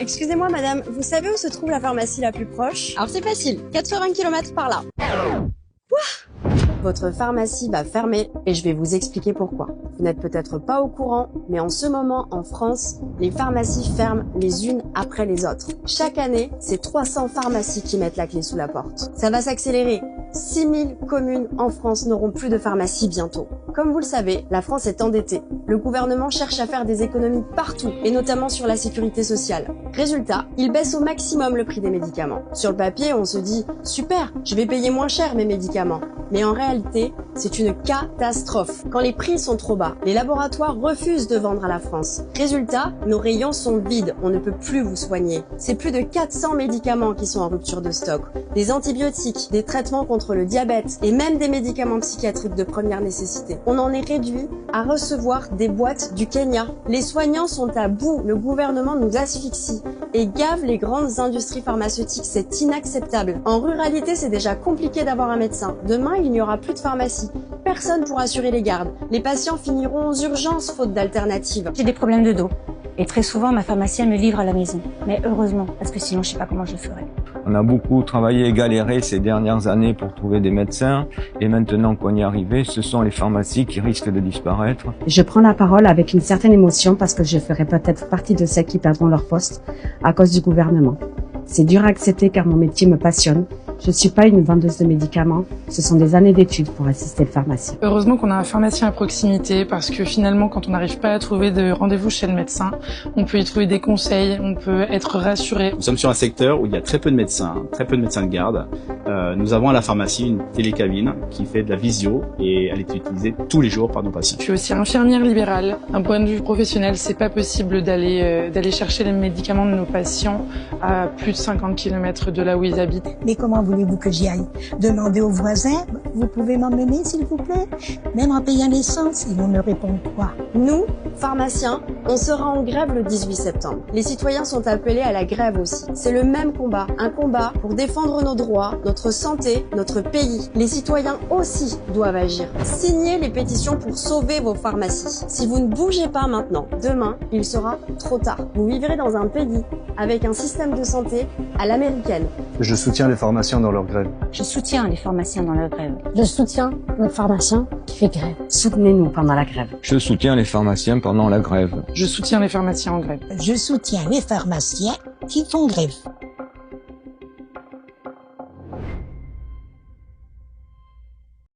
Excusez-moi madame, vous savez où se trouve la pharmacie la plus proche? Alors c'est facile, 80 km par là. Votre pharmacie va fermer et je vais vous expliquer pourquoi. Vous n'êtes peut-être pas au courant, mais en ce moment, en France, les pharmacies ferment les unes après les autres. Chaque année, c'est 300 pharmacies qui mettent la clé sous la porte. Ça va s'accélérer. 6000 communes en France n'auront plus de pharmacie bientôt. Comme vous le savez, la France est endettée. Le gouvernement cherche à faire des économies partout, et notamment sur la sécurité sociale. Résultat, il baisse au maximum le prix des médicaments. Sur le papier, on se dit « Super, je vais payer moins cher mes médicaments ». Mais en réalité, c'est une catastrophe. Quand les prix sont trop bas, les laboratoires refusent de vendre à la France. Résultat, nos rayons sont vides, on ne peut plus vous soigner. C'est plus de 400 médicaments qui sont en rupture de stock. Des antibiotiques, des traitements contre le diabète et même des médicaments psychiatriques de première nécessité. On en est réduit à recevoir des boîtes du Kenya. Les soignants sont à bout, le gouvernement nous asphyxie et gave les grandes industries pharmaceutiques, c'est inacceptable. En ruralité, c'est déjà compliqué d'avoir un médecin. Demain, il n'y aura plus de pharmacie. Personne pour assurer les gardes. Les patients finiront aux urgences faute d'alternatives. J'ai des problèmes de dos. Et très souvent, ma pharmacienne me livre à la maison. Mais heureusement, parce que sinon, je sais pas comment je le ferais. On a beaucoup travaillé et galéré ces dernières années pour trouver des médecins. Et maintenant qu'on y est arrivé, ce sont les pharmacies qui risquent de disparaître. Je prends la parole avec une certaine émotion parce que je ferai peut-être partie de celles qui perdront leur poste à cause du gouvernement. C'est dur à accepter car mon métier me passionne. Je ne suis pas une vendeuse de médicaments, ce sont des années d'études pour assister le pharmacien. Heureusement qu'on a un pharmacien à proximité parce que finalement quand on n'arrive pas à trouver de rendez-vous chez le médecin, on peut y trouver des conseils, on peut être rassuré. Nous sommes sur un secteur où il y a très peu de médecins de garde. Nous avons à la pharmacie une télécabine qui fait de la visio et elle est utilisée tous les jours par nos patients. Je suis aussi infirmière libérale. D'un point de vue professionnel, c'est pas possible d'aller chercher les médicaments de nos patients à plus de 50 km de là où ils habitent. Mais comment voulez-vous que j'y aille? Demandez aux voisins, vous pouvez m'emmener s'il vous plaît? Même en payant l'essence, ils vont me répondre quoi? Nous, pharmaciens, on sera en grève le 18 septembre. Les citoyens sont appelés à la grève aussi. C'est le même combat, un combat pour défendre nos droits, notre santé, notre pays. Les citoyens aussi doivent agir. Signez les pétitions pour sauver vos pharmacies. Si vous ne bougez pas maintenant, demain, il sera trop tard. Vous vivrez dans un pays avec un système de santé à l'américaine. Je soutiens les pharmaciens dans leur grève. Je soutiens les pharmaciens dans leur grève. Je soutiens le pharmacien qui fait grève. Soutenez-nous pendant la grève. Je soutiens les pharmaciens pendant la grève. Je soutiens les pharmaciens en grève. Je soutiens les pharmaciens qui font grève.